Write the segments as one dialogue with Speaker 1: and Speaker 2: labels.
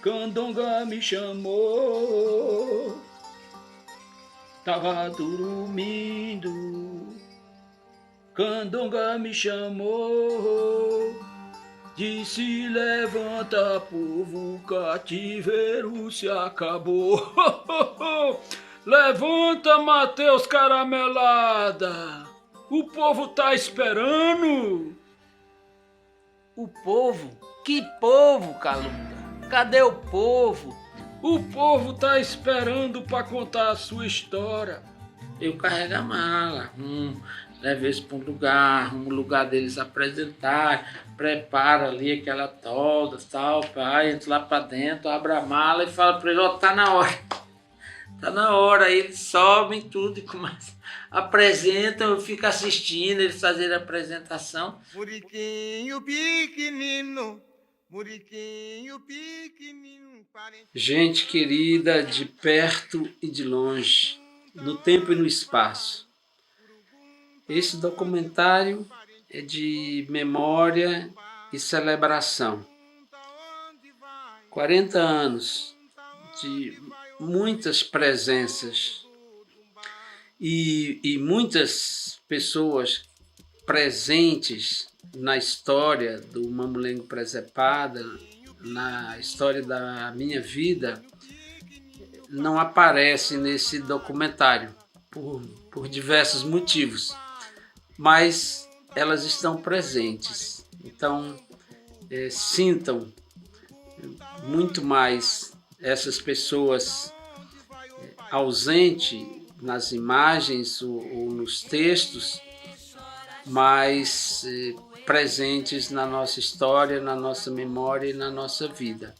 Speaker 1: Candonga me chamou, tava dormindo. Candonga me chamou, disse levanta povo, o cativeiro se acabou. Levanta, Mateus Caramelada, o povo tá esperando.
Speaker 2: O povo? Que povo, Calunga? Cadê o povo?
Speaker 1: O povo tá esperando pra contar a sua história.
Speaker 2: Eu carrego a mala, levo eles para um lugar deles apresentar, prepara ali aquela tolda, tal, pai, entra lá para dentro, abre a mala e fala para ele, ó, tá na hora. Tá na hora, aí eles sobem tudo e começam, apresentam, eu fico assistindo eles fazerem a apresentação.
Speaker 3: Muriquinho pequenino, muriquinho pequenino.
Speaker 2: Gente querida de perto e de longe, no tempo e no espaço. Esse documentário é de memória e celebração. 40 anos de muitas presenças e muitas pessoas presentes na história do Mamulengo Presepada, na história da minha vida, não aparece nesse documentário por diversos motivos, mas elas estão presentes. Então, sintam muito mais essas pessoas ausentes nas imagens ou nos textos, mas presentes na nossa história, na nossa memória e na nossa vida.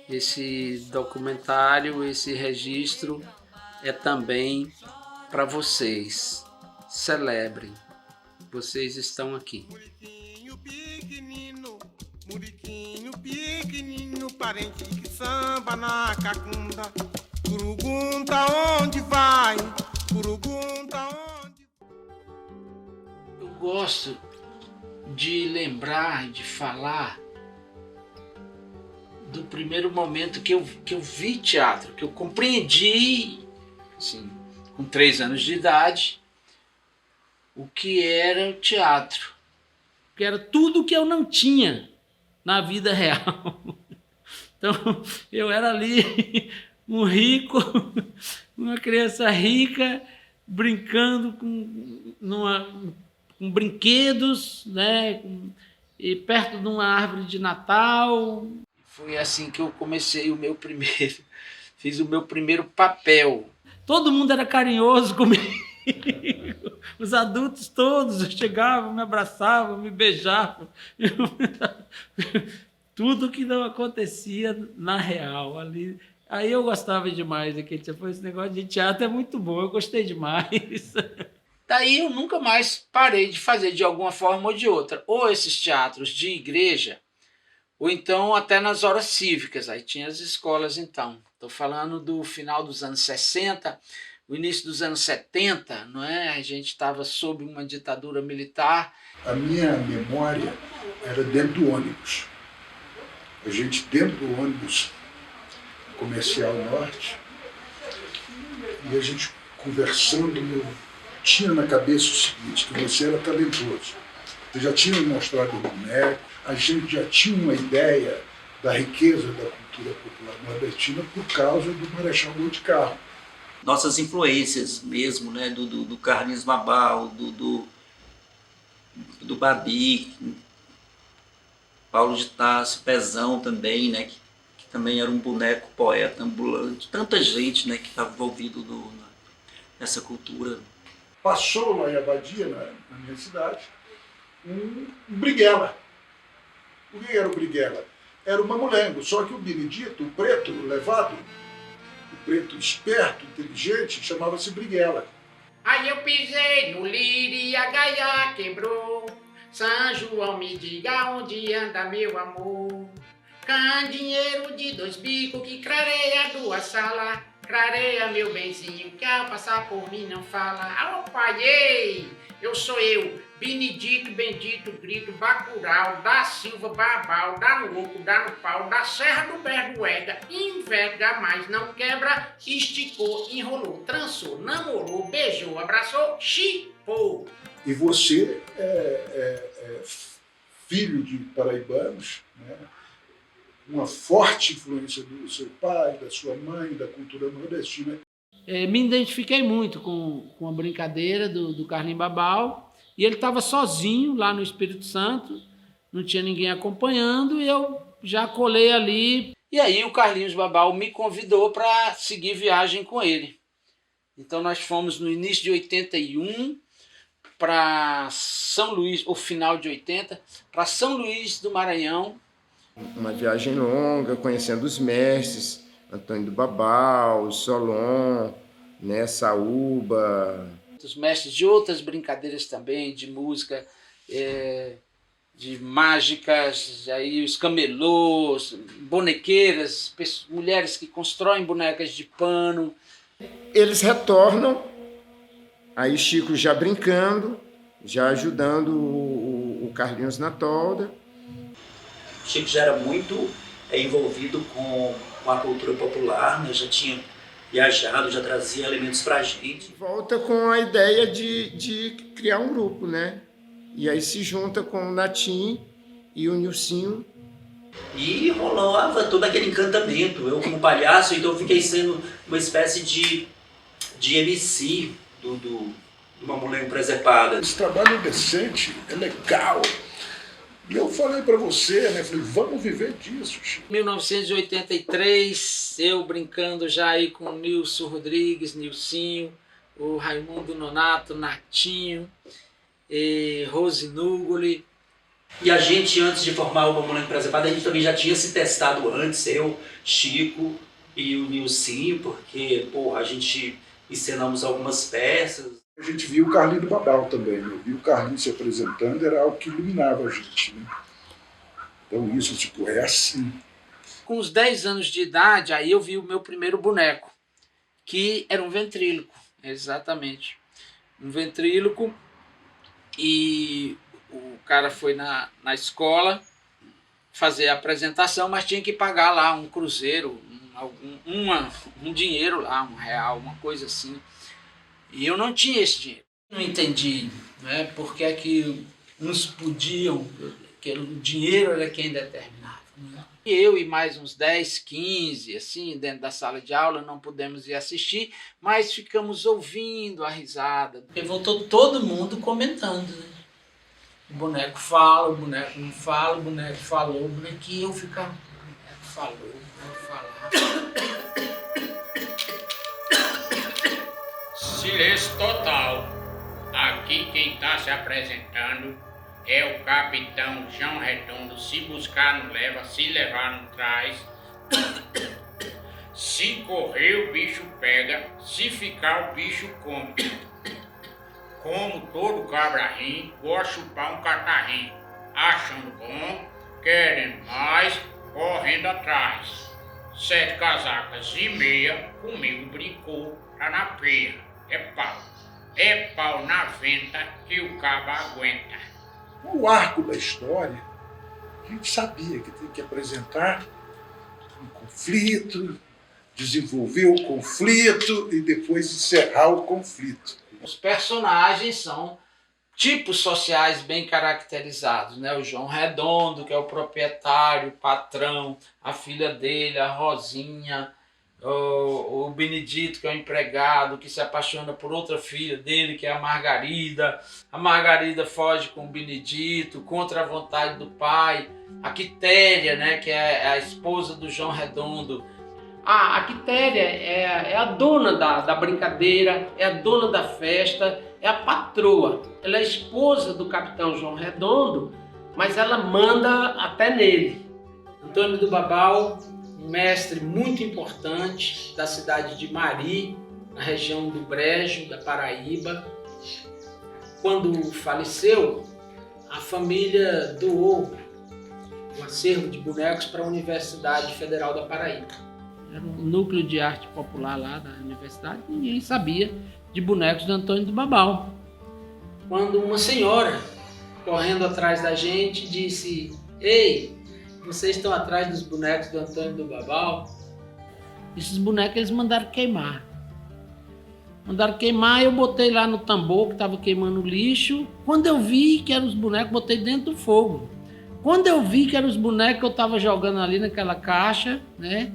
Speaker 2: Esse documentário, esse registro é também para vocês. Celebrem. Vocês estão aqui.
Speaker 3: Muriquinho pequenino, muriquinho pequenino, parente que samba na cacunda. Curugunta onde vai? Curugunta onde?
Speaker 2: Eu gosto de lembrar, de falar do primeiro momento que eu vi teatro, que eu compreendi, assim, com 3 anos de idade, o que era o teatro. Que era tudo que eu não tinha na vida real. Então, eu era ali um rico, uma criança rica, brincando com brinquedos, né? E perto de uma árvore de Natal. Foi assim que eu comecei fiz o meu primeiro papel. Todo mundo era carinhoso comigo. Os adultos todos chegavam, me abraçavam, me beijavam. Tudo que não acontecia na real ali. Aí eu gostava demais daquele teatro. Esse negócio de teatro é muito bom, eu gostei demais. Daí eu nunca mais parei de fazer de alguma forma ou de outra. Ou esses teatros de igreja, ou então até nas horas cívicas. Aí tinha as escolas então. Estou falando do final dos anos 60, o início dos anos 70, não é? A gente estava sob uma ditadura militar.
Speaker 4: A minha memória era dentro do ônibus. A gente dentro do ônibus Comercial Norte, e a gente conversando, eu tinha na cabeça o seguinte, que você era talentoso. Você já tinha mostrado o boneco, a gente já tinha uma ideia da riqueza da cultura popular nordestina por causa do Marechal Gol de Carro.
Speaker 5: Nossas influências mesmo, né, do Carlinhos Mabal, do Babi, Paulo de Tarso, Pezão também, né, que também era um boneco poeta ambulante. Tanta gente, né, que estava envolvido nessa cultura.
Speaker 4: Passou lá em Abadia, na minha cidade, um briguela. O que era o briguela? Era o mamulengo, só que o Benedito, o preto levado, o preto esperto, inteligente, chamava-se briguela.
Speaker 2: Aí eu pisei no lírio e a gaia quebrou. São João, me diga onde anda meu amor. Candeeiro de 2 bicos que clareia 2 salas. Clareia meu benzinho que ao passar por mim não fala. Alô pai, ei, eu sou eu, Benedito, Bendito, Grito, Bacurau, da Silva, Babal, da Louco, da no Pau, da Serra do Berduega, enverga, mas não quebra, esticou, enrolou, trançou, namorou, beijou, abraçou, chipou.
Speaker 4: E você é filho de paraibanos, né? Uma forte influência do seu pai, da sua mãe, da cultura nordestina.
Speaker 2: Me identifiquei muito com a brincadeira do Carlinhos Babau, e ele estava sozinho lá no Espírito Santo, não tinha ninguém acompanhando, e eu já colei ali. E aí o Carlinhos Babau me convidou para seguir viagem com ele. Então nós fomos no início de 81 para São Luís, ou final de 80, para São Luís do Maranhão.
Speaker 6: Uma viagem longa, conhecendo os mestres, Antônio do Babau, Solon, né, Saúba.
Speaker 2: Os mestres de outras brincadeiras também, de música, de mágicas, aí os camelôs, bonequeiras, mulheres que constroem bonecas de pano.
Speaker 6: Eles retornam, aí Chico já brincando, já ajudando o Carlinhos na tolda.
Speaker 5: Chico já era muito envolvido com a cultura popular, né? Já tinha viajado, já trazia alimentos pra gente.
Speaker 6: Volta com a ideia de criar um grupo, né? E aí se junta com o Natim e o Nilcinho.
Speaker 5: E rolava todo aquele encantamento. Eu como palhaço, então eu fiquei sendo uma espécie de MC do Mamulengo Presepada.
Speaker 4: Esse trabalho decente é legal. E eu falei para você, né? Falei, vamos viver disso, Chico.
Speaker 2: 1983, eu brincando já aí com o Nilson Rodrigues, Nilcinho, o Raimundo Nonato, Natinho, Rose Nugoli.
Speaker 5: E a gente, antes de formar o Mamulengo Presepada, a gente também já tinha se testado antes, eu, Chico e o Nilcinho, porque, porra, a gente encenamos algumas peças.
Speaker 4: A gente viu o Carlinhos do Babau também, né? Viu o Carlinhos se apresentando, era algo que iluminava a gente, né? Então isso, tipo, é assim.
Speaker 2: Com os 10 anos de idade, aí eu vi o meu primeiro boneco, que era um ventríloco, exatamente. Um ventríloco, e o cara foi na escola fazer a apresentação, mas tinha que pagar lá um cruzeiro, um dinheiro lá, R$1, uma coisa assim. E eu não tinha esse dinheiro. Não entendi, né, porque é que uns podiam, que o dinheiro era quem determinava. Né? E eu e mais uns 10, 15, assim, dentro da sala de aula, não pudemos ir assistir, mas ficamos ouvindo a risada. Porque voltou todo mundo comentando, né? O boneco fala, o boneco não fala, o boneco falou, o bonequinho eu ficava, o boneco falou, o boneco falava.
Speaker 7: Silêncio total. Aqui quem está se apresentando é o capitão João Redondo. Se buscar não leva, se levar não traz. Se correr o bicho pega, se ficar o bicho come. Como todo cabra-rim, vou chupar um catarrim. Achando bom, querendo mais, correndo atrás. 7 casacas e meia, comigo brincou, tá na peia. É pau na venta que o cabo aguenta.
Speaker 4: O arco da história, a gente sabia que tem que apresentar um conflito, desenvolver o conflito e depois encerrar o conflito.
Speaker 2: Os personagens são tipos sociais bem caracterizados, né? O João Redondo, que é o proprietário, o patrão, a filha dele, a Rosinha, o Benedito, que é o empregado, que se apaixona por outra filha dele, que é a Margarida. A Margarida foge com o Benedito, contra a vontade do pai. A Quitéria, né, que é a esposa do João Redondo. A Quitéria é a dona da brincadeira, é a dona da festa, é a patroa. Ela é esposa do capitão João Redondo, mas ela manda até nele. Antônio do Babau, um mestre muito importante da cidade de Mari, na região do Brejo, da Paraíba. Quando faleceu, a família doou um acervo de bonecos para a Universidade Federal da Paraíba. Era um núcleo de arte popular lá da universidade, ninguém sabia de bonecos de Antônio do Babau. quando uma senhora, correndo atrás da gente, disse: "Ei, vocês estão atrás dos bonecos do Antônio do Babau?" Esses bonecos eles mandaram queimar. Eu botei lá no tambor que estava queimando lixo. Quando eu vi que eram os bonecos, botei dentro do fogo. Quando eu vi que eram os bonecos que eu estava jogando ali naquela caixa, né?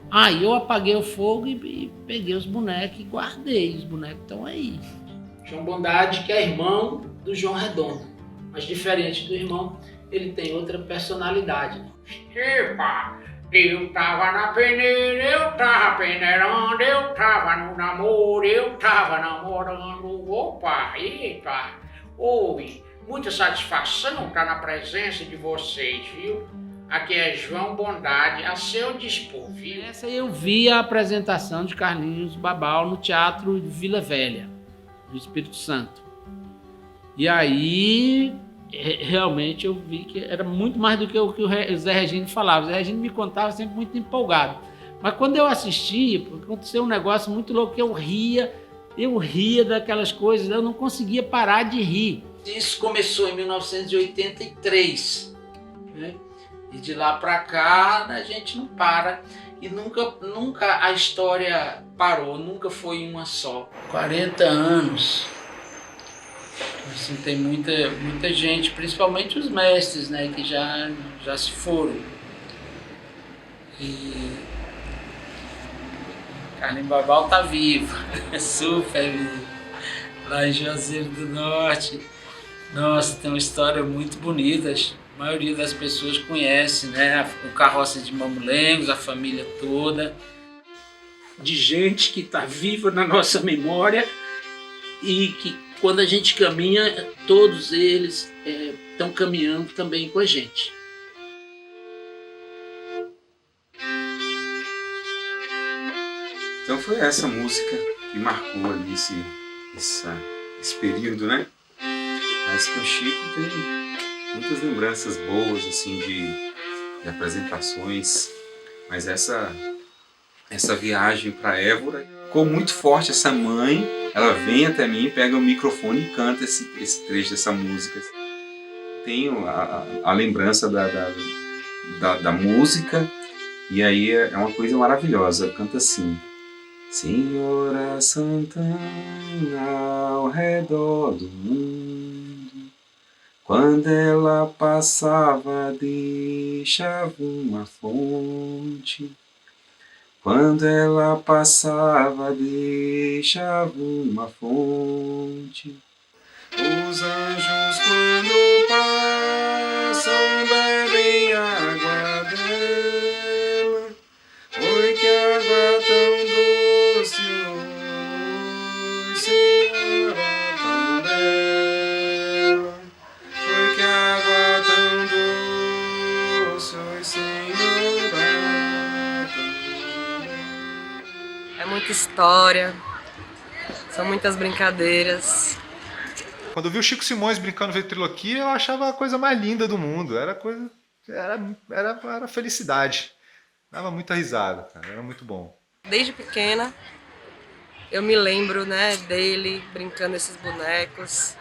Speaker 2: Aí eu apaguei o fogo e peguei os bonecos e guardei. Os bonecos estão aí. João Bondade, que é irmão do João Redondo. Mas diferente do irmão, ele tem outra personalidade.
Speaker 7: Epa, eu tava na peneira, eu tava peneirando, eu tava no namoro, eu tava namorando. Opa, eita, houve muita satisfação estar na presença de vocês, viu? Aqui é João Bondade, a seu dispor, viu?
Speaker 2: Essa eu vi a apresentação de Carlinhos Babau no Teatro de Vila Velha, do Espírito Santo. E aí, realmente eu vi que era muito mais do que o que o Zé Regino falava. O Zé Regino me contava sempre muito empolgado. Mas quando eu assisti, aconteceu um negócio muito louco, que eu ria daquelas coisas, eu não conseguia parar de rir. Isso começou em 1983, né? E de lá para cá a gente não para. E nunca a história parou, nunca foi uma só. 40 anos. Assim, tem muita gente, principalmente os mestres, né, que já se foram. E Carlinhos Babau tá vivo, super vivo, lá em Juazeiro do Norte. Nossa, tem uma história muito bonita, a maioria das pessoas conhece, né, o Carroça de Mamulengos, a família toda, de gente que está viva na nossa memória e que quando a gente caminha, todos eles estão caminhando também com a gente.
Speaker 8: Então foi essa música que marcou ali esse período, né? Mas com o Chico tem muitas lembranças boas, assim, de apresentações. Mas essa viagem para Évora ficou muito forte. Essa mãe, ela vem até mim, pega o microfone e canta esse trecho dessa música. Tenho a lembrança da música, e aí é uma coisa maravilhosa. Canta assim: Senhora Santana, ao redor do mundo, quando ela passava deixava uma fonte. Quando ela passava, deixava uma fonte. Os anjos, quando passam, bebem água dela. Oi, que água tão doce, oi, Senhora tão bela. Oi, que água tão doce, oi, Senhora.
Speaker 9: É muita história, são muitas brincadeiras.
Speaker 10: Quando eu vi o Chico Simões brincando ventriloquia, eu achava a coisa mais linda do mundo. Era felicidade. Dava muita risada, cara. Era muito bom.
Speaker 9: Desde pequena, eu me lembro, né, dele brincando esses bonecos.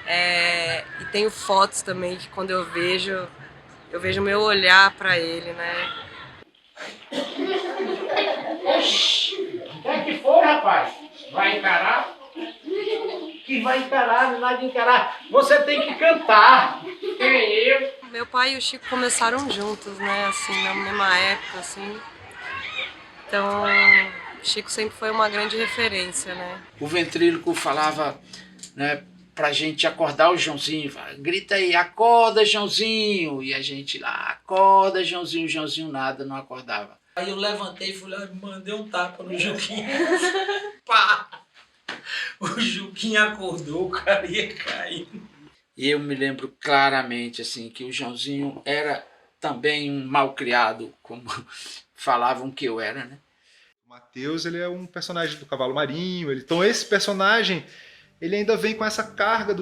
Speaker 9: E tenho fotos também que quando eu vejo meu olhar para ele, né?
Speaker 2: Oxi, o que é que foi, rapaz? Vai encarar? Que vai encarar, nada de encarar. Você tem que cantar. Eu.
Speaker 9: Meu pai e o Chico começaram juntos, né? Assim, na mesma época, assim. Então, o Chico sempre foi uma grande referência, né?
Speaker 2: O ventríloco falava, né, pra gente acordar o Joãozinho. Grita aí, acorda, Joãozinho. E a gente lá, acorda, Joãozinho. O Joãozinho nada, não acordava. Aí eu levantei e fui lá e mandei um tapa no Juquinha. Pá! O Juquinha acordou, o cara ia caindo. E eu me lembro claramente assim, que o Joãozinho era também um malcriado, como falavam que eu era, né?
Speaker 10: O Mateus, ele é um personagem do Cavalo Marinho. Então esse personagem, ele ainda vem com essa carga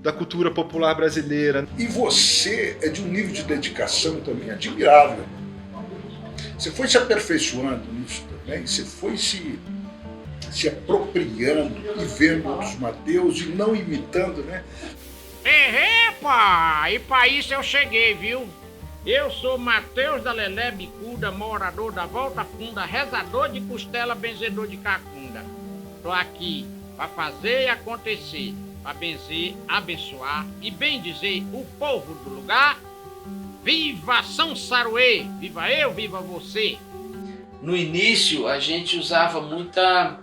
Speaker 10: da cultura popular brasileira.
Speaker 4: E você é de um nível de dedicação também admirável. Você foi se aperfeiçoando nisso também, você foi se se apropriando e vendo outros Mateus e não imitando, né?
Speaker 7: Pá! E pra isso eu cheguei, viu? Eu sou Mateus da Lelé Bicuda, morador da Volta Funda, rezador de costela, benzedor de cacunda. Tô aqui pra fazer e acontecer, pra benzer, abençoar e bem dizer o povo do lugar. Viva São Saruê! Viva eu, viva você!
Speaker 2: No início a gente usava muita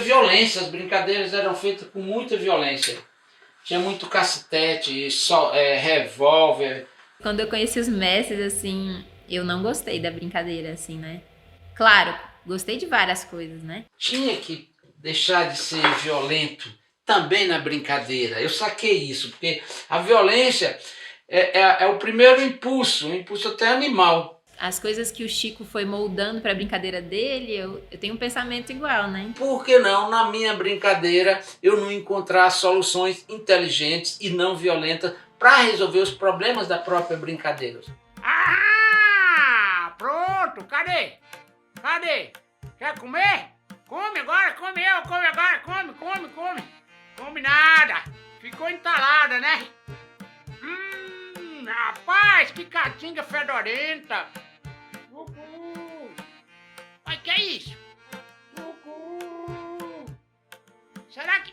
Speaker 2: violência, as brincadeiras eram feitas com muita violência. Tinha muito cacetete, revólver.
Speaker 11: Quando eu conheci os mestres, assim, eu não gostei da brincadeira, assim, né? Claro, gostei de várias coisas, né?
Speaker 2: Tinha que deixar de ser violento também na brincadeira. Eu saquei isso, porque a violência é o primeiro impulso, um impulso até animal.
Speaker 11: As coisas que o Chico foi moldando para a brincadeira dele, eu tenho um pensamento igual, né?
Speaker 2: Por que não, na minha brincadeira, eu não encontrar soluções inteligentes e não violentas para resolver os problemas da própria brincadeira?
Speaker 7: Ah! Pronto! Cadê? Quer comer? Come agora, come agora, come! Come nada! Ficou entalada, né? Rapaz, que caatinga fedorenta! Mas que é isso? Será que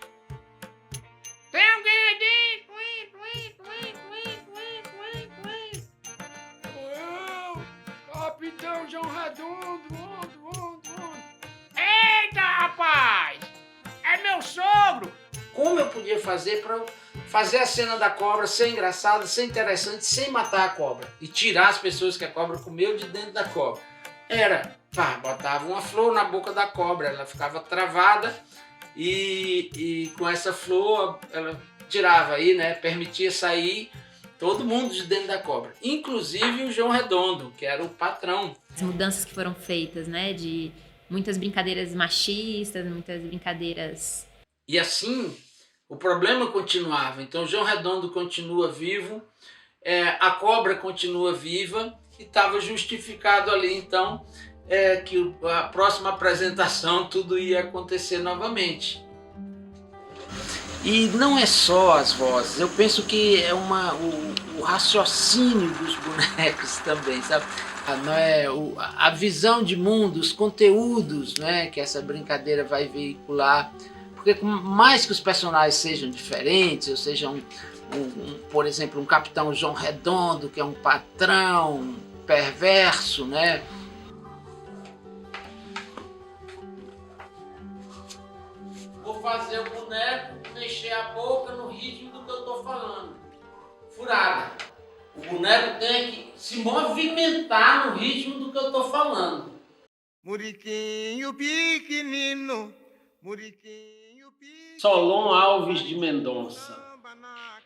Speaker 7: tem alguém aí dentro?
Speaker 1: Capitão João Redondo,
Speaker 7: Eita, rapaz! É meu sogro!
Speaker 2: Como eu podia fazer para fazer a cena da cobra ser engraçada, ser interessante, sem matar a cobra e tirar as pessoas que a cobra comeu de dentro da cobra? Botava uma flor na boca da cobra, ela ficava travada e com essa flor ela tirava aí, né? Permitia sair todo mundo de dentro da cobra, inclusive o João Redondo, que era o patrão.
Speaker 11: As mudanças que foram feitas, né? De muitas brincadeiras machistas, muitas brincadeiras...
Speaker 2: E assim, o problema continuava. Então, o João Redondo continua vivo, a cobra continua viva e estava justificado ali, então, que a próxima apresentação tudo ia acontecer novamente. E não é só as vozes, eu penso que é o raciocínio dos bonecos também, sabe? A visão de mundo, os conteúdos, né, que essa brincadeira vai veicular. Porque por mais que os personagens sejam diferentes, ou sejam, por exemplo, um Capitão João Redondo, que é um patrão perverso, né? Vou fazer o boneco mexer a boca no ritmo do que eu estou falando. Furada. O boneco tem que se movimentar no ritmo do que eu estou falando.
Speaker 3: Muriquinho pequenino, muriquinho.
Speaker 1: Solon Alves de Mendonça.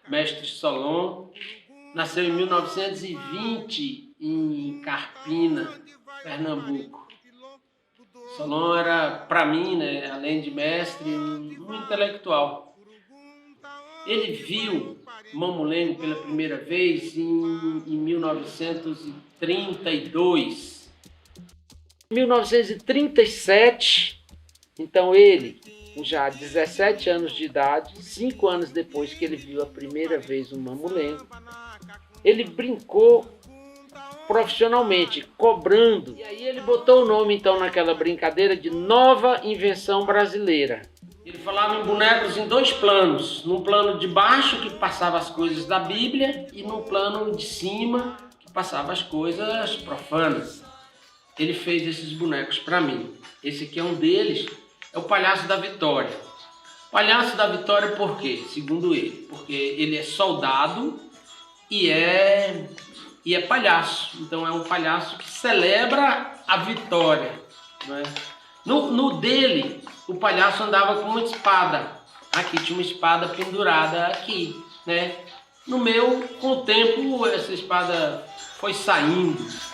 Speaker 1: Mestre Solon nasceu em 1920 em Carpina, Pernambuco. Solon era, para mim, né, além de mestre, um intelectual. Ele viu Mamulengo pela primeira vez em 1932. Em 1937, então ele, com já 17 anos de idade, 5 anos depois que ele viu a primeira vez o Mamulengo, ele brincou profissionalmente, cobrando. E aí ele botou o nome, então, naquela brincadeira de Nova Invenção Brasileira. Ele falava em bonecos em 2 planos. Num plano de baixo, que passava as coisas da Bíblia, e num plano de cima, que passava as coisas profanas. Ele fez esses bonecos para mim. Esse aqui é um deles, é o Palhaço da Vitória. Palhaço da Vitória por quê? Segundo ele, porque ele é soldado e é palhaço. Então é um palhaço que celebra a vitória, né? No dele, o palhaço andava com uma espada. Aqui tinha uma espada pendurada aqui, né? No meu, com o tempo, essa espada foi saindo.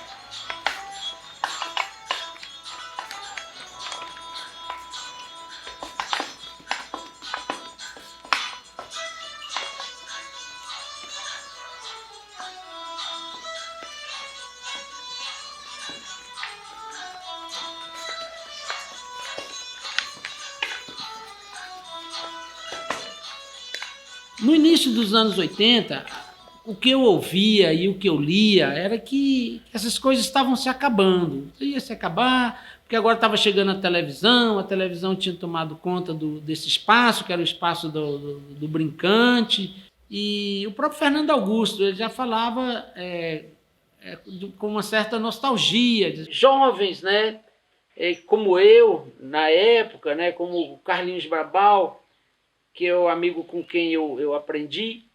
Speaker 2: No início dos anos 80, o que eu ouvia e o que eu lia era que essas coisas estavam se acabando. Ia se acabar, porque agora estava chegando a televisão tinha tomado conta desse espaço, que era o espaço do brincante. E o próprio Fernando Augusto ele já falava com uma certa nostalgia. Jovens, né, como eu, na época, né, como o Carlinhos Brabal, que é o amigo com quem eu aprendi,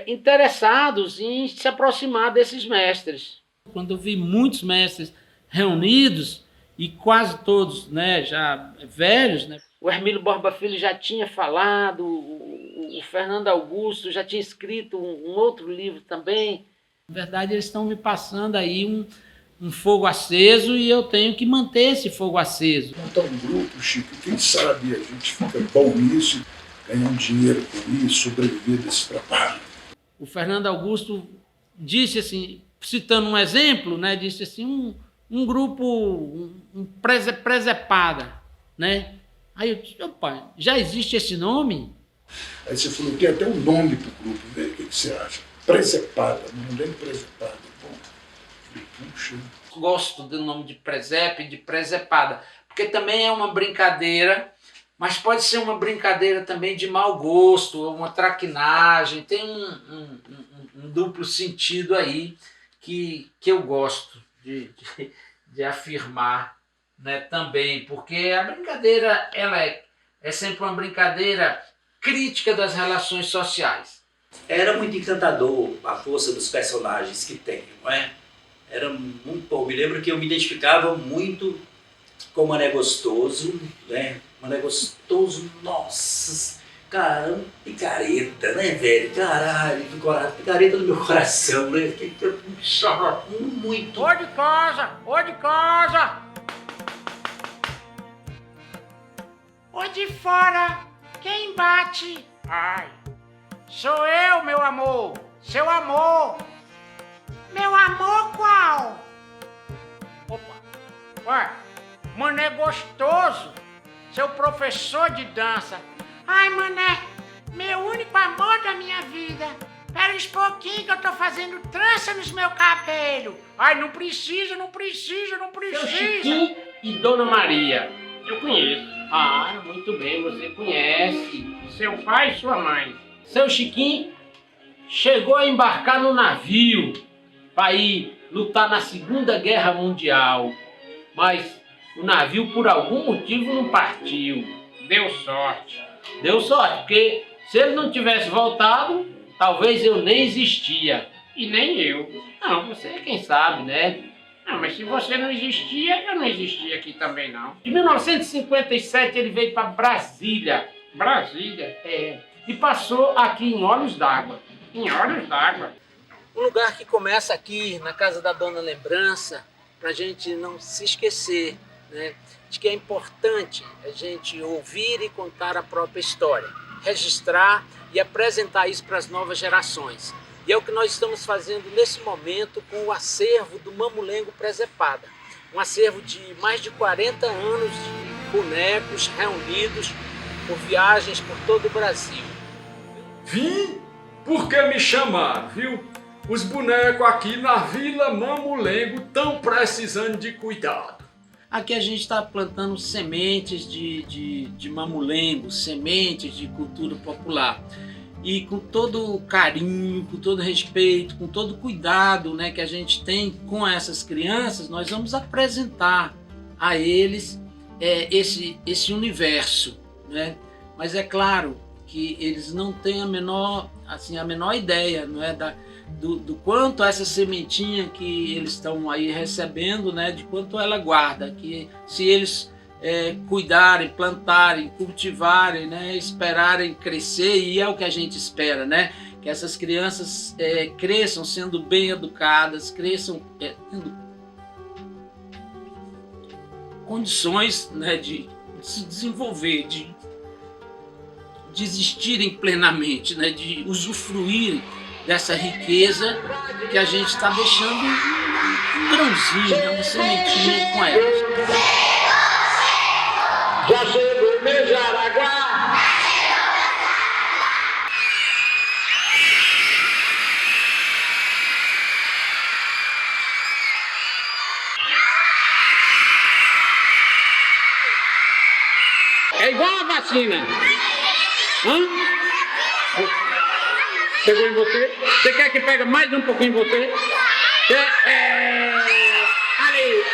Speaker 2: interessados em se aproximar desses mestres. Quando eu vi muitos mestres reunidos, e quase todos, né, já velhos, né? O Hermílio Borba Filho já tinha falado, o Fernando Augusto já tinha escrito um outro livro também. Na verdade, eles estão me passando aí um fogo aceso e eu tenho que manter esse fogo aceso.
Speaker 4: Montar um grupo, Chico, quem sabe a gente fica bom nisso, ganhar um dinheiro com isso, sobreviver desse trabalho.
Speaker 2: O Fernando Augusto disse assim, citando um exemplo, né, disse assim, um grupo, presepada, né? Aí eu disse, opa, já existe esse nome?
Speaker 4: Aí você falou, tem até um nome pro grupo, velho, o que você acha? Presepada, não lembro presepada. Bom, falei, puxa.
Speaker 2: Gosto do nome de presépio e de presepada, porque também é uma brincadeira, mas pode ser uma brincadeira também de mau gosto, uma traquinagem, tem um duplo sentido aí que eu gosto de afirmar, né, também, porque a brincadeira ela é sempre uma brincadeira crítica das relações sociais.
Speaker 5: Era muito encantador a força dos personagens que tem, não é? Era muito bom. Me lembro que eu me identificava muito com o Mané Gostoso, né? Mané Gostoso, nossa, cara, picareta, né, velho? Caralho, picareta do meu coração, né? Muito.
Speaker 7: Ô de casa, ô de casa! Ô de fora, quem bate? Ai, sou eu, meu amor, seu amor. Meu amor qual? Opa, ué, Mané Gostoso, seu professor de dança. Ai, Mané, meu único amor da minha vida. Espera uns pouquinho que eu tô fazendo trança nos meu cabelo. Ai, não precisa.
Speaker 1: Seu Chiquinho e Dona Maria. Eu conheço. Ah, muito bem, você conhece.
Speaker 7: Seu pai e sua mãe.
Speaker 1: Seu Chiquinho chegou a embarcar no navio para ir lutar na Segunda Guerra Mundial. Mas o navio, por algum motivo, não partiu.
Speaker 7: Deu sorte.
Speaker 1: Deu sorte, porque se ele não tivesse voltado, talvez eu nem existia.
Speaker 7: E nem eu.
Speaker 1: Não, você quem sabe, né?
Speaker 7: Não, mas se você não existia, eu não existia aqui também, não.
Speaker 1: Em 1957 ele veio para Brasília.
Speaker 7: Brasília?
Speaker 1: E passou aqui em Olhos d'Água.
Speaker 7: Em Olhos d'Água?
Speaker 2: Um lugar que começa aqui, na Casa da Dona Lembrança, para a gente não se esquecer, né, de que é importante a gente ouvir e contar a própria história, registrar e apresentar isso para as novas gerações. E é o que nós estamos fazendo nesse momento com o acervo do Mamulengo Presepada. Um acervo de mais de 40 anos de bonecos reunidos por viagens por todo o Brasil.
Speaker 12: Vim porque me chamaram, viu? Os bonecos aqui na Vila Mamulengo estão precisando de cuidado.
Speaker 2: Aqui a gente está plantando sementes de mamulengo, sementes de cultura popular. E com todo o carinho, com todo o respeito, com todo o cuidado, né, que a gente tem com essas crianças, nós vamos apresentar a eles esse universo, né? Mas é claro que eles não têm a menor ideia, não é, do quanto essa sementinha que eles estão aí recebendo, né, de quanto ela guarda, que se eles cuidarem, plantarem, cultivarem, né, esperarem crescer, e é o que a gente espera, né, que essas crianças cresçam sendo bem educadas, cresçam tendo condições, né, de se desenvolver, de existirem plenamente, né, de usufruírem dessa riqueza que a gente está deixando um grãozinho, né, uma sementinha com elas.
Speaker 7: Já chegou meu Jaraguá!
Speaker 1: igual a vacina. Hã? Pegou em você? Você quer que pegue mais um pouquinho em você? Ali.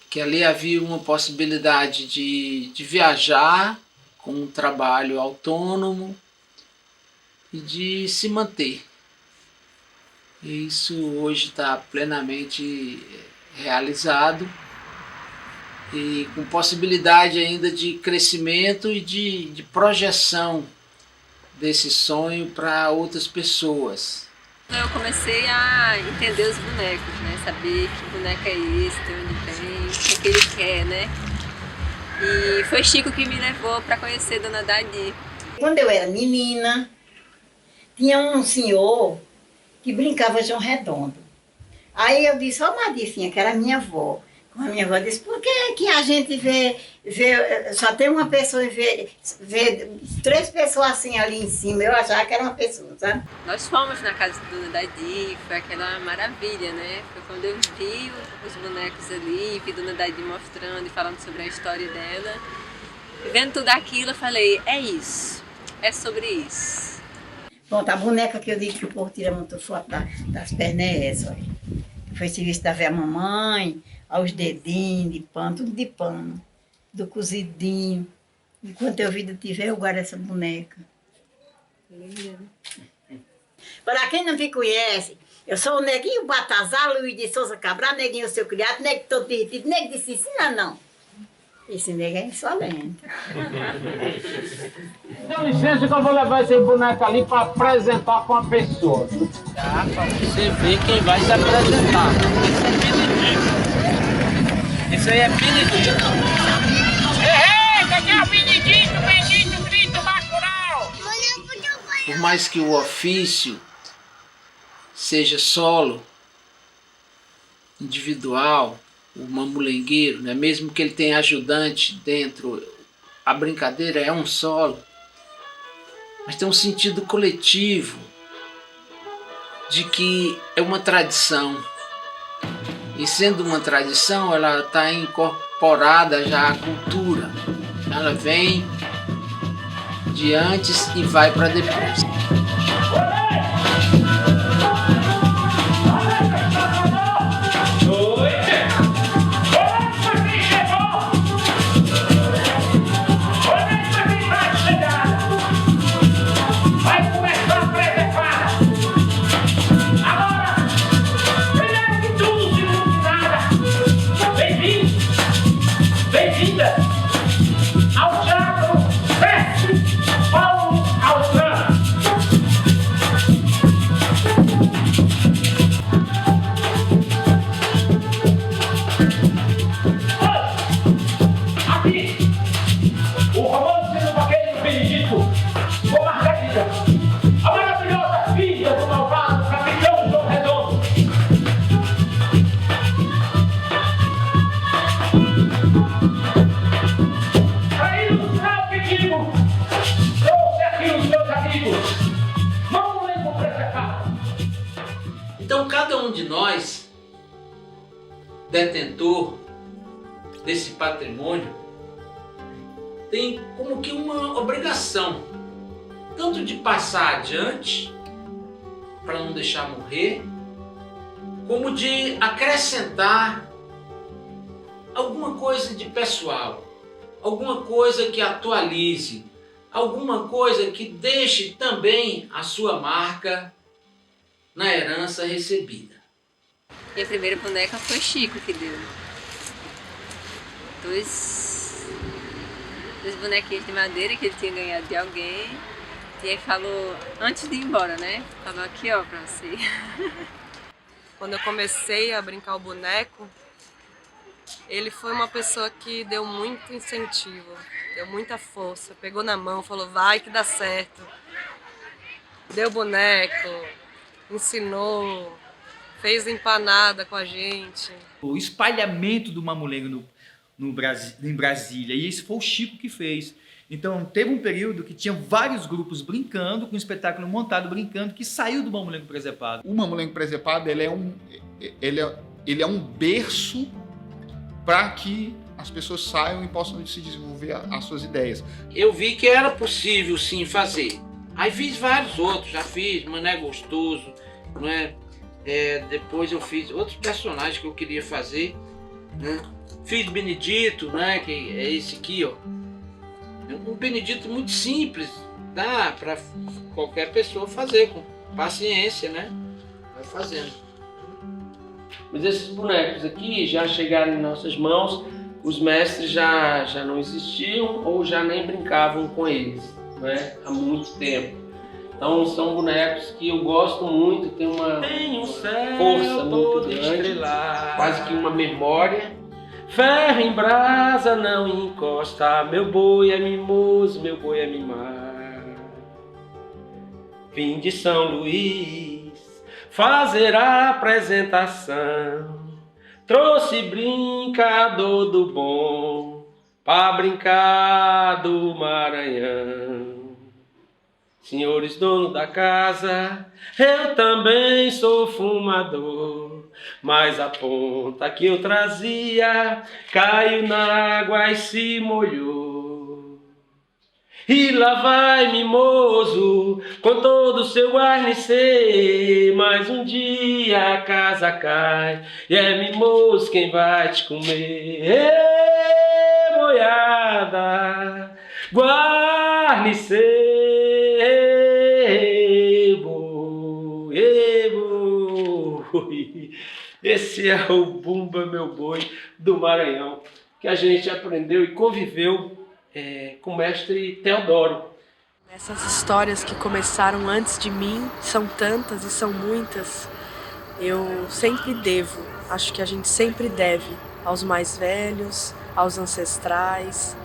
Speaker 2: Que ali havia uma possibilidade de viajar com um trabalho autônomo e de se manter. E isso hoje está plenamente realizado e com possibilidade ainda de crescimento e de projeção desse sonho para outras pessoas.
Speaker 9: Eu comecei a entender os bonecos, né? Saber que boneco é esse, de onde vem, o que ele quer, né? E foi Chico que me levou para conhecer Dona Dadi.
Speaker 13: Quando eu era menina, tinha um senhor que brincava João Redondo. Aí eu disse, ó Madicinha, que era minha avó. A minha avó disse, por que a gente vê só tem uma pessoa e vê 3 pessoas assim ali em cima? Eu achava que era uma pessoa, sabe?
Speaker 9: Nós fomos na casa de Dona Dadi, foi aquela maravilha, né? Foi quando eu vi os bonecos ali, vi Dona Dadi mostrando e falando sobre a história dela. E vendo tudo aquilo, eu falei, é isso, é sobre isso.
Speaker 13: Bom, a boneca que eu digo que o povo tira muito foto das pernas é essa, olha. Foi serviço da velha mamãe, aos dedinhos de pano, tudo de pano, do cozidinho. Enquanto eu vida tiver, eu guardo essa boneca. Para quem não me conhece, eu sou o Neguinho Batazar, Luiz de Souza Cabral, Neguinho seu criado, Neguinho todo derretido, Neguinho de Cicina, não. Esse nego é insolente.
Speaker 1: Dá licença que eu vou levar esse boneco ali para apresentar com a pessoa. Tá, para você ver quem vai se apresentar. Esse aí é Benedito.
Speaker 7: Cadê o Benedito? Benedito, Cristo, Bacurau!
Speaker 2: Por mais que o ofício seja solo, individual, o mamulengueiro, né? Mesmo que ele tenha ajudante dentro, a brincadeira é um solo, mas tem um sentido coletivo de que é uma tradição. E sendo uma tradição, ela está incorporada já à cultura. Ela vem de antes e vai para depois. Então cada um de nós, detentor desse patrimônio, tem como que uma obrigação, tanto de passar adiante, para não deixar morrer, como de acrescentar alguma coisa de pessoal, alguma coisa que atualize, alguma coisa que deixe também a sua marca na herança recebida.
Speaker 9: Minha primeira boneca foi Chico que deu. Dois bonequinhos de madeira que ele tinha ganhado de alguém. E aí falou, antes de ir embora, né? Falou aqui, ó, pra você. Quando eu comecei a brincar o boneco, ele foi uma pessoa que deu muito incentivo, deu muita força, pegou na mão, falou, vai que dá certo. Deu boneco, ensinou, fez empanada com a gente.
Speaker 14: O espalhamento do mamulengo em Brasília, e esse foi o Chico que fez. Então, teve um período que tinha vários grupos brincando, com um espetáculo montado brincando, que saiu do Mamulengo Presepado.
Speaker 15: O Mamulengo Presepado ele é um berço para que as pessoas saiam e possam se desenvolver as suas ideias.
Speaker 1: Eu vi que era possível sim fazer. Aí fiz vários outros, já fiz Mané Gostoso, não é? Depois eu fiz outros personagens que eu queria fazer, né? Fiz Benedito, né? Que é esse aqui, ó. Um Benedito muito simples, dá para qualquer pessoa fazer com paciência, né? Vai fazendo.
Speaker 2: Mas esses bonecos aqui já chegaram em nossas mãos, os mestres já não existiam ou já nem brincavam com eles, né? Há muito tempo. Então são bonecos que eu gosto muito, tem uma força muito grande, quase que uma memória. Ferro em brasa não encosta, meu boi é mimoso, meu boi é mimar. Vim de São Luís fazer a apresentação, trouxe brincador do bom pra brincar do Maranhão. Senhores donos da casa, eu também sou fumador, mas a ponta que eu trazia caiu na água e se molhou. E lá vai mimoso com todo o seu guarnecer, mas um dia a casa cai e é mimoso quem vai te comer. Ê, boiada, guarnecer. Esse é o Bumba Meu Boi do Maranhão, que a gente aprendeu e conviveu com o mestre Teodoro.
Speaker 9: Essas histórias que começaram antes de mim são tantas e são muitas. Eu sempre devo, acho que a gente sempre deve aos mais velhos, aos ancestrais,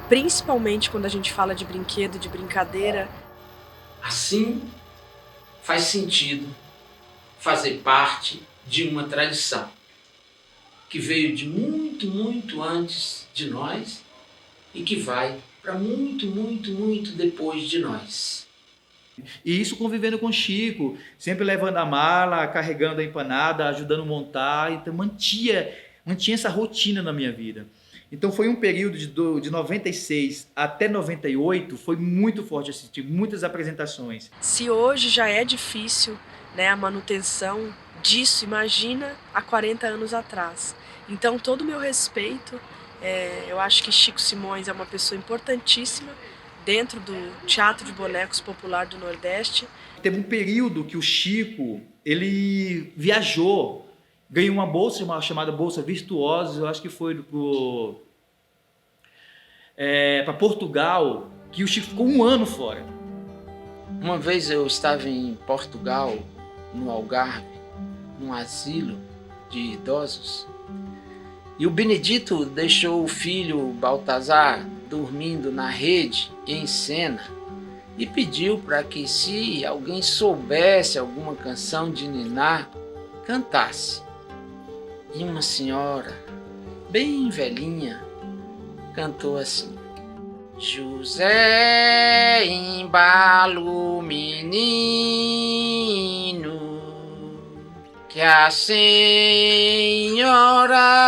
Speaker 9: principalmente quando a gente fala de brinquedo, de brincadeira.
Speaker 1: Assim faz sentido fazer parte de uma tradição que veio de muito, muito antes de nós e que vai para muito, muito, muito depois de nós.
Speaker 14: E isso convivendo com o Chico, sempre levando a mala, carregando a empanada, ajudando a montar, então mantinha essa rotina na minha vida. Então foi um período de 96 até 98, foi muito forte, assisti muitas apresentações.
Speaker 9: Se hoje já é difícil, né, a manutenção disso, imagina há 40 anos atrás. Então todo o meu respeito, eu acho que Chico Simões é uma pessoa importantíssima dentro do Teatro de Bonecos Popular do Nordeste.
Speaker 14: Teve um período que o Chico, ele viajou, ganhou uma bolsa chamada Bolsa Virtuosos, eu acho que foi para Portugal, que o Chico ficou um ano fora.
Speaker 1: Uma vez eu estava em Portugal, no Algarve, num asilo de idosos, e o Benedito deixou o filho Baltazar dormindo na rede em cena e pediu para que, se alguém soubesse alguma canção de ninar, cantasse. E uma senhora, bem velhinha, cantou assim: José, embalo menino, que a senhora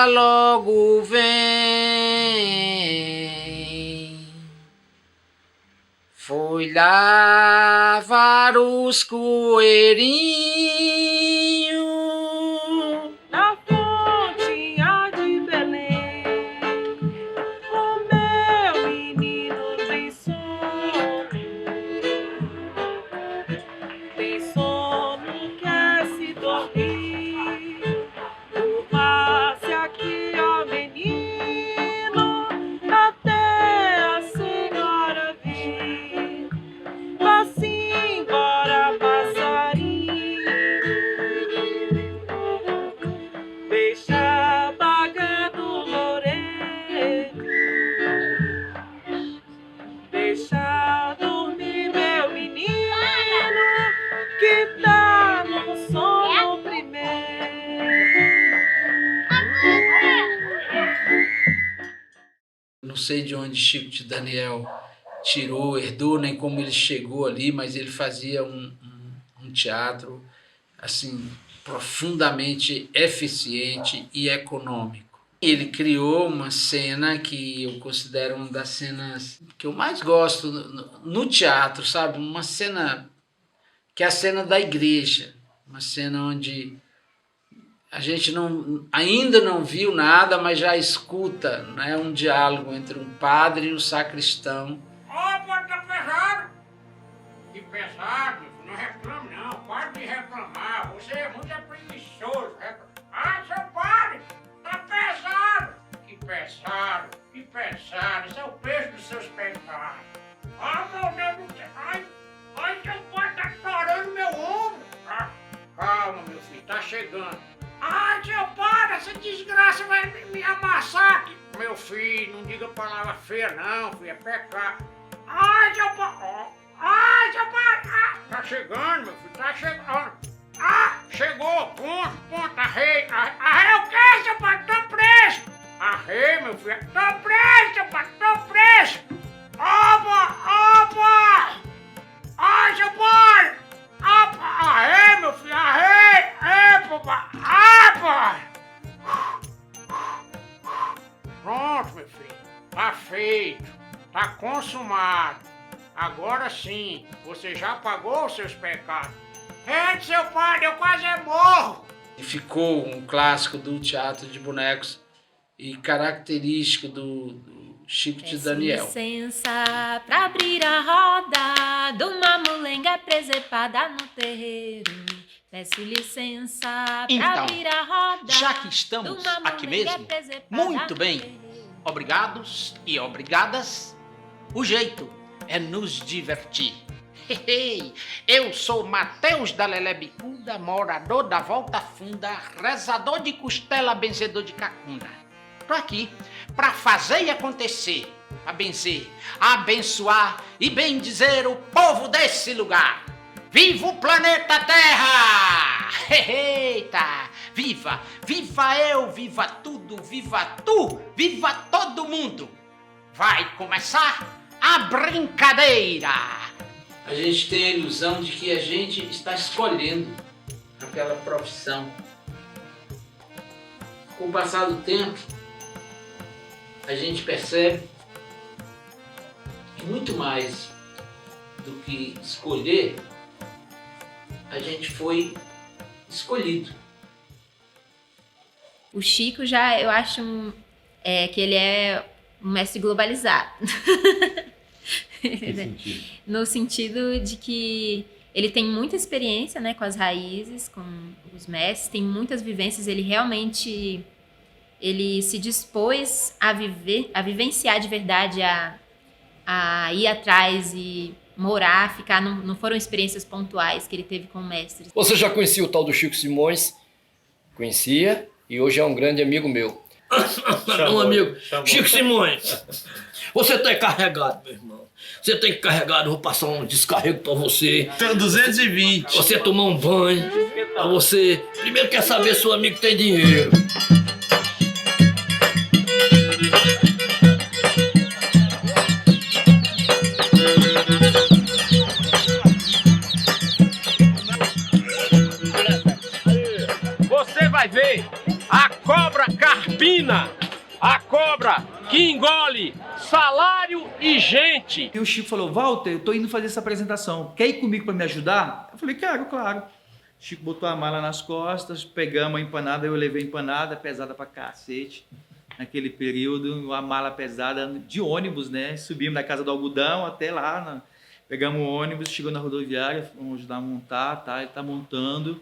Speaker 1: logo vem. Foi lavar os coelhinhos
Speaker 9: na fontinha de Belém. O meu menino tem sono, quer se dormir. Curva-se aqui, ó menino, até a senhora vir. Vá-se embora, passarinho, deixa bagando loureiro, deixa dormir meu menino, que tá no sono primeiro.
Speaker 1: Não sei de onde Chico de Daniel
Speaker 2: herdou, nem como ele chegou ali, mas ele fazia um teatro assim profundamente eficiente e econômico. Ele criou uma cena que eu considero uma das cenas que eu mais gosto no teatro, sabe? Uma cena que é a cena da igreja, uma cena onde a gente ainda não viu nada, mas já escuta, né, um diálogo entre um padre e um sacristão.
Speaker 7: Opa, tá pesado! Que pesado, não reclame não, pode de reclamar, você é muito preguiçoso. Ah, seu padre, tá pesado! Que pesado, que pesado, isso é o peso dos seus pecados. Ah, meu Deus do céu, ai, seu padre tá estourando meu ombro. Ah, calma, meu filho, tá chegando. Ai, seu padre, essa desgraça vai me amassar aqui. Meu filho, não diga palavra feia não, filho, é pecado. Ai, seu padre, tá chegando, meu filho, tá chegando. Ah, chegou, ponto, arrei, o quê, seu padre, tô preso. Arrei, meu filho, tô preso, seu padre, tô preso. Opa, ai, seu padre. Arrei, meu filho, arrei, papai. Pronto, meu filho, tá feito, tá consumado. Agora sim, você já pagou os seus pecados. Seu padre, eu quase morro.
Speaker 2: E ficou um clássico do teatro de bonecos e característico do Chico de Daniel.
Speaker 11: Licença pra abrir a roda de uma mulenga presepada no terreiro. Peço licença pra abrir a roda.
Speaker 16: Já que estamos aqui mesmo, muito bem, obrigados e obrigadas, o jeito é nos divertir. Eu sou Mateus da Lelé Bicuda, morador da Volta Funda, rezador de costela, benzedor de cacunda. Tô aqui para fazer e acontecer, a benzer, a abençoar e bem dizer o povo desse lugar. Viva o planeta Terra! Eita! Viva! Viva eu, viva tudo, viva tu, viva todo mundo! Vai começar a brincadeira!
Speaker 2: A gente tem a ilusão de que a gente está escolhendo aquela profissão. Com o passar do tempo, a gente percebe que muito mais do que escolher, a gente foi escolhido.
Speaker 11: O Chico já, eu acho que ele é um mestre globalizado. No sentido de que ele tem muita experiência, né, com as raízes, com os mestres, tem muitas vivências, ele realmente se dispôs a vivenciar de verdade, a ir atrás e morar, ficar, não foram experiências pontuais que ele teve com mestres.
Speaker 17: Você já conhecia o tal do Chico Simões? Conhecia, e hoje é um grande amigo meu. Um amigo, Chico Simões, você tá carregado, meu irmão. Você tem que carregar, eu vou passar um descarrego pra você.
Speaker 18: Tem 220.
Speaker 17: Você tomar um banho, pra você. Primeiro quer saber se o amigo tem dinheiro.
Speaker 18: Você vai ver a cobra carpina, a cobra que engole salário e gente.
Speaker 14: E o Chico falou, Walter, eu tô indo fazer essa apresentação, quer ir comigo para me ajudar? Eu falei, quero, claro. O Chico botou a mala nas costas, pegamos a empanada, eu levei a empanada, pesada pra cacete. Naquele período, a mala pesada de ônibus, né? Subimos da Casa do Algodão até lá, pegamos o ônibus, chegou na rodoviária, vamos ajudar a montar, tá? Ele tá montando.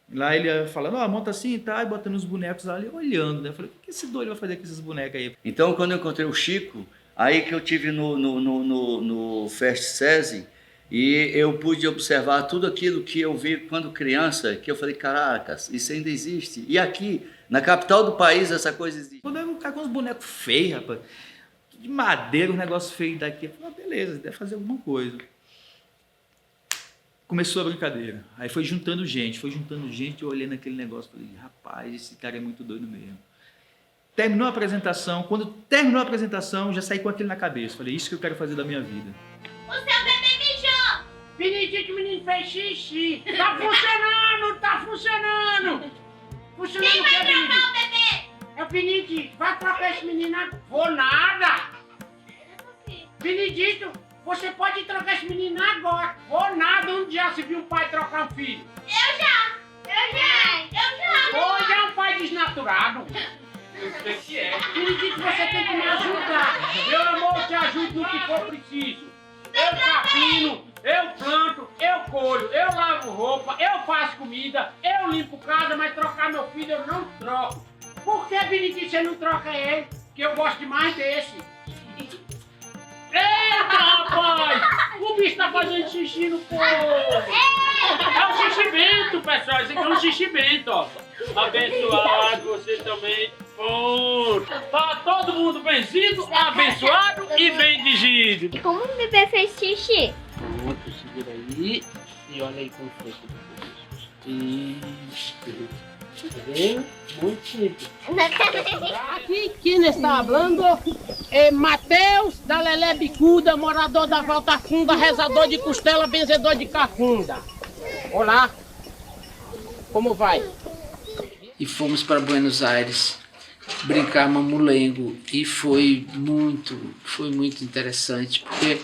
Speaker 14: Lá ele falando, monta assim, tá, e botando os bonecos lá, ali olhando, né? Eu falei, o que esse doido vai fazer com esses bonecos aí?
Speaker 19: Então, quando eu encontrei o Chico, aí que eu tive no Fest SESI, e eu pude observar tudo aquilo que eu vi quando criança, que eu falei, caracas, isso ainda existe. E aqui, na capital do país, essa coisa existe.
Speaker 14: Quando eu ficar com uns bonecos feios, rapaz, de madeira, um negócio feio daqui, eu falei, beleza, deve fazer alguma coisa. Começou a brincadeira, aí foi juntando gente, eu olhando aquele negócio, falei, rapaz, esse cara é muito doido mesmo. Terminou a apresentação, quando terminou a apresentação, já saí com aquilo na cabeça. Falei, isso que eu quero fazer da minha vida.
Speaker 20: O seu bebê mijou!
Speaker 16: Benedito, o menino fez xixi. Tá funcionando, tá funcionando. Funcionando.
Speaker 20: Quem vai trocar o bebê?
Speaker 16: É o Benedito. Vai trocar esse menino agora. Vou nada. Benedito, você pode trocar esse menino agora. Vou nada. Onde já se viu um pai trocar um filho?
Speaker 20: Eu já.
Speaker 16: Hoje é um pai desnaturado. Benedito, você tem que me ajudar. Meu amor, eu te ajudo no que for preciso. Eu capino, eu planto, eu colho, eu lavo roupa, eu faço comida, eu limpo casa, mas trocar meu filho eu não troco. Por que, Benedito, você não troca ele? Que eu gosto demais desse. Eita, rapaz! O bicho tá fazendo xixi no povo! É um xixi bento, pessoal. Esse aqui é um xixi bento, ó. Abençoado, você também. Bom. Tá todo mundo benzido, abençoado e bendigido.
Speaker 20: E como o bebê fez xixi?
Speaker 1: Pronto, segura aí. E olha aí como foi. Isso. Tá vendo? Muito simples.
Speaker 16: Aqui, quem está falando é Mateus da Lelé Bicuda, morador da Volta Funda, rezador de costela, benzedor de cafunda. Olá, como vai?
Speaker 1: E fomos para Buenos Aires brincar mamulengo e foi muito interessante, porque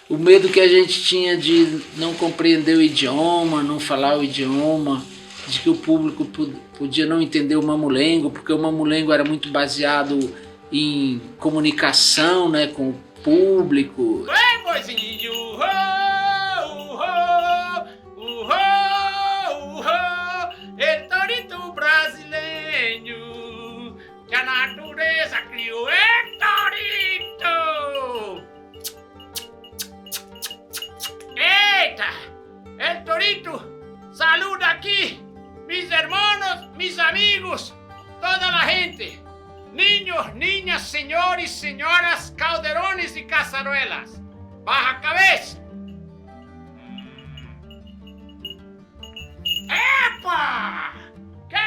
Speaker 1: o medo que a gente tinha de não compreender o idioma, não falar o idioma, de que o público podia não entender o mamulengo, porque o mamulengo era muito baseado em comunicação, né, com o público.
Speaker 16: Oi, boizinho! El torito brasileiro que a natureza criou. El torito! Eita! El torito! Saluda aqui! Mis hermanos, mis amigos, toda la gente, niños, niñas, señores, señoras, calderones y cazaruelas. Baja a cabeça. Epa! Que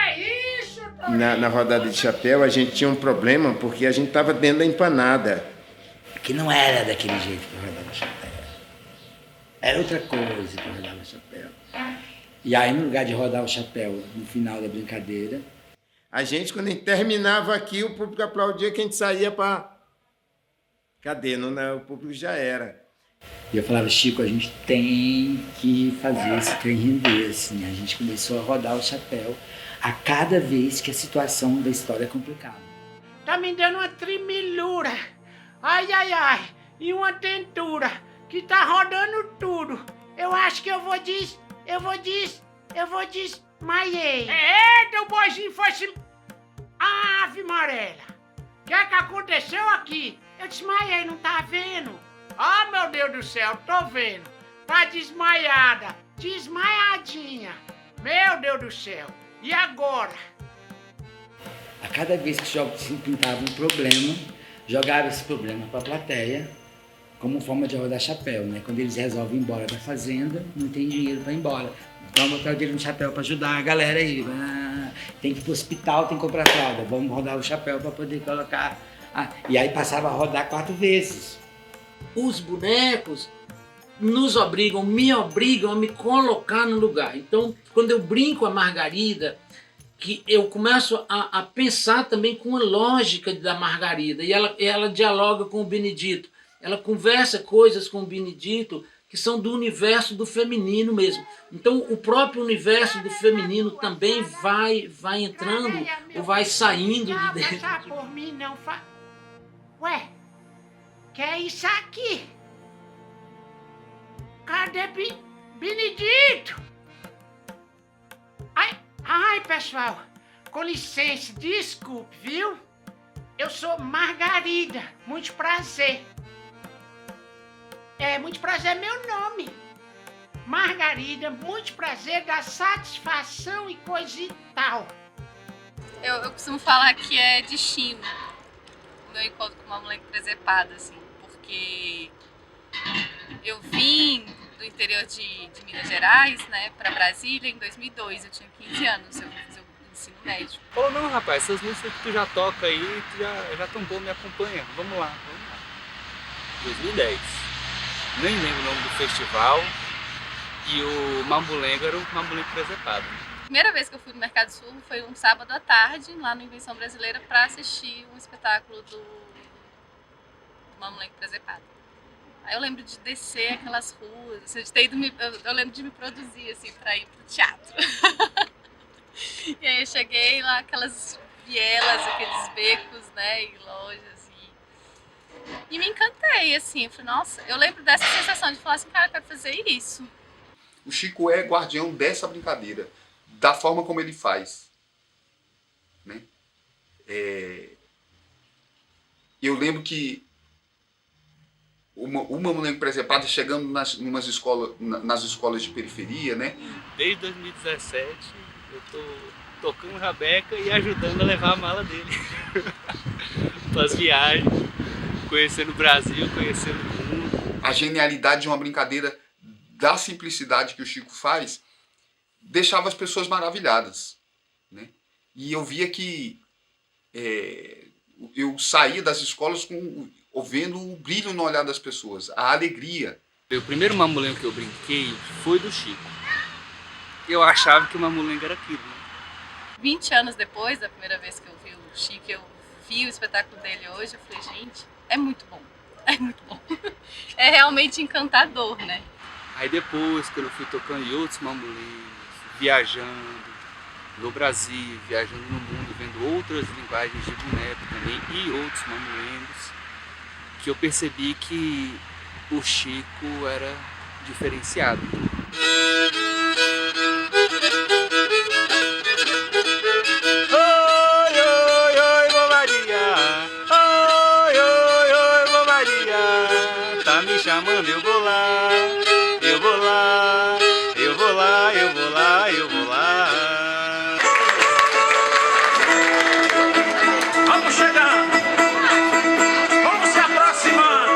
Speaker 16: isso?
Speaker 6: Na rodada de chapéu, a gente tinha um problema porque a gente estava dentro da empanada.
Speaker 21: Que não era daquele jeito que eu rodava chapéu. Era outra coisa que eu rodava chapéu. E aí, no lugar de rodar o chapéu no final da brincadeira...
Speaker 6: A gente, quando a gente terminava aqui, o público aplaudia que a gente saía para... Cadê? Não, o público já era.
Speaker 21: E eu falava, Chico, a gente tem que fazer esse trem render, assim. A gente começou a rodar o chapéu a cada vez que a situação da história é complicada.
Speaker 16: Tá me dando uma tremilura. Ai, ai, ai. E uma tentura que tá rodando tudo. Eu acho que eu vou desmaiei. Eita, o boizinho foi se... Ave Marela. O que é que aconteceu aqui? Eu desmaiei, não tá vendo? Ah, meu Deus do céu, tô vendo. Tá desmaiada, desmaiadinha. Meu Deus do céu. E agora?
Speaker 21: A cada vez que se pintava um problema, jogava esse problema pra plateia como forma de rodar chapéu, né? Quando eles resolvem ir embora da fazenda, não tem dinheiro pra ir embora. Então, botar o dinheiro no chapéu pra ajudar a galera aí. Tem que ir pro hospital, tem que comprar fralda. Vamos rodar o chapéu pra poder colocar... e aí passava a rodar 4 vezes.
Speaker 1: Os bonecos me obrigam a me colocar no lugar. Então, quando eu brinco a Margarida, que eu começo a pensar também com a lógica da Margarida. E ela dialoga com o Benedito. Ela conversa coisas com o Benedito que são do universo do feminino mesmo. Então, o próprio universo do feminino também vai entrando ou vai saindo de dentro.
Speaker 16: Não por mim, não Ué, que é isso aqui? Cadê Benedito? Ai, pessoal, com licença, desculpe, viu? Eu sou Margarida, muito prazer. Muito prazer é meu nome. Margarida, muito prazer, dá satisfação e coisa e tal.
Speaker 22: Eu costumo falar que é destino o meu encontro com uma moleque presepada, assim, porque eu vim do interior de Minas Gerais, né, para Brasília em 2002, eu tinha 15 anos, eu ensino médio.
Speaker 8: Ou não, rapaz, essas músicas que tu já toca aí, tu já tão bom, me acompanha. Vamos lá. 2010. Nem lembro o nome do festival. E o Mamulengo era o Mamulengo Presepado.
Speaker 22: A primeira vez que eu fui no Mercado Sul foi um sábado à tarde, lá no Invenção Brasileira, para assistir um espetáculo do Mamulengo Presepado. Aí eu lembro de descer aquelas ruas, assim, eu lembro de me produzir assim, para ir pro teatro. E aí eu cheguei lá, aquelas vielas, aqueles becos, né, e lojas, e me encantei, assim, eu falei, nossa, eu lembro dessa sensação de falar assim, cara, eu quero fazer isso.
Speaker 15: O Chico é guardião dessa brincadeira, da forma como ele faz. Né? Eu lembro que o Mamulengo Presepado chegando nas escolas de periferia, né?
Speaker 8: Desde 2017 eu tô tocando rabeca e ajudando a levar a mala dele para as viagens, conhecendo o Brasil, conhecendo o mundo.
Speaker 15: A genialidade de uma brincadeira, da simplicidade que o Chico faz, deixava as pessoas maravilhadas. Né? E eu via que eu saía das escolas vendo o brilho no olhar das pessoas, a alegria.
Speaker 8: O primeiro mamulengo que eu brinquei foi do Chico. Eu achava que o mamulengo era aquilo. Né?
Speaker 22: 20 anos depois da primeira vez que eu vi o Chico, eu vi o espetáculo dele hoje, eu falei, gente, é muito bom. É muito bom. É realmente encantador, né?
Speaker 8: Aí depois, quando eu fui tocando em outros mamulengos, viajando no Brasil, viajando no mundo, vendo outras linguagens de boneco também e outros mamulengos, que eu percebi que o Chico era diferenciado.
Speaker 3: Oi, oi, oi, bobaria. Oi, oi, oi, bobaria. Tá me chamando, eu vou lá. Eu vou lá, eu vou lá, eu vou lá, eu vou lá. Vamos chegando, vamos se aproximando.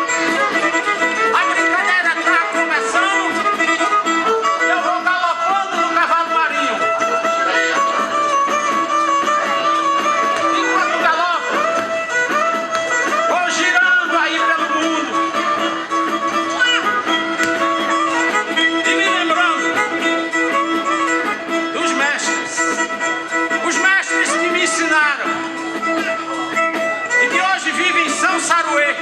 Speaker 3: A brincadeira tá começando. Eu vou galopando no cavalo marinho. Enquanto galopo, vou girando aí pelo mundo. E me lembrando dos mestres, os mestres que me ensinaram e que hoje vivem em São Saruê.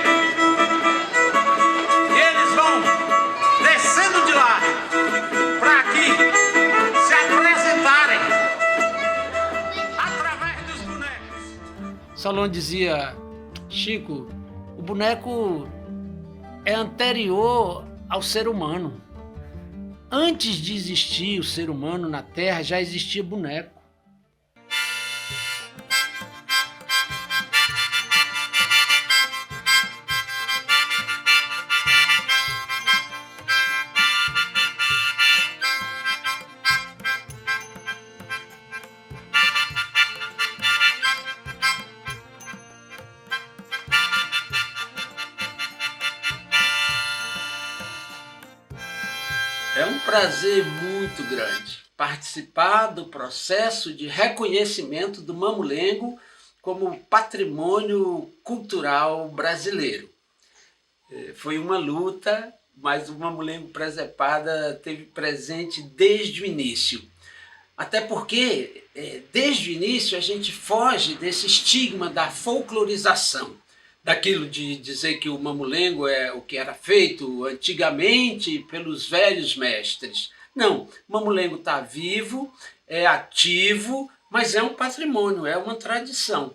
Speaker 3: E eles vão descendo de lá para aqui se apresentarem através dos bonecos.
Speaker 2: Salom dizia, Chico, o boneco é anterior ao ser humano. Antes de existir o ser humano na Terra, já existia boneco. É um prazer muito grande participar do processo de reconhecimento do mamulengo como patrimônio cultural brasileiro. Foi uma luta, mas o Mamulengo Presepada teve presente desde o início. Até porque, desde o início, a gente foge desse estigma da folclorização, daquilo de dizer que o mamulengo é o que era feito antigamente pelos velhos mestres. Não, o mamulengo está vivo, é ativo, mas é um patrimônio, é uma tradição.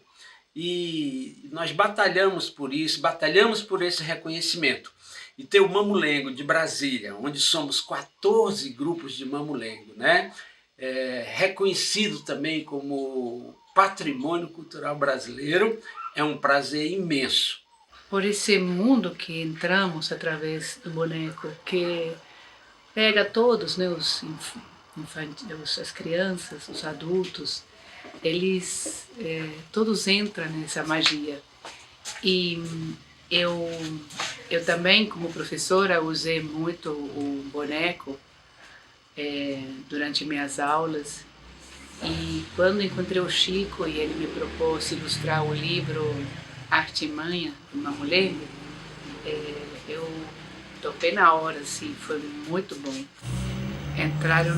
Speaker 2: E nós batalhamos por isso, batalhamos por esse reconhecimento. E ter o Mamulengo de Brasília, onde somos 14 grupos de mamulengo, né? Reconhecido também como patrimônio cultural brasileiro, é um prazer imenso.
Speaker 10: Por esse mundo que entramos através do boneco, que pega todos, né, as crianças, os adultos, eles todos entram nessa magia. E eu também, como professora, usei muito o boneco durante minhas aulas. E quando encontrei o Chico e ele me propôs ilustrar o livro Arte e Manha, do Mamulengo, eu topei na hora, assim, foi muito bom. Entraram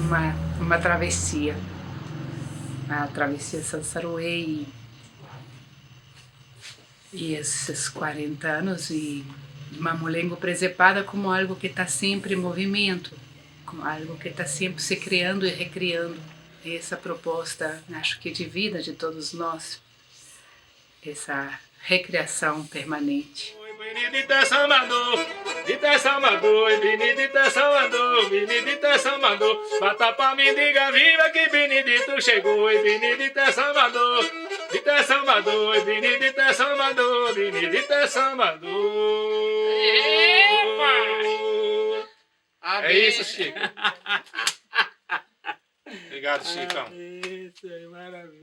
Speaker 10: numa travessia, a travessia Sanssaroe, e esses 40 anos e Mamulengo preservada como algo que está sempre em movimento, como algo que está sempre se criando e recriando. Essa proposta, acho que de vida de todos nós, essa recriação permanente.
Speaker 18: Benedita Salvador, Dita Salvador, Benedita Salvador, Benedita Salvador, bata pra mendiga viva que Benedito chegou, e Benedita Salvador, Dita Salvador, Benedita Salvador, Benedita Salvador. É isso, Chico. Obrigado, Chicão.
Speaker 2: Isso aí, maravilha.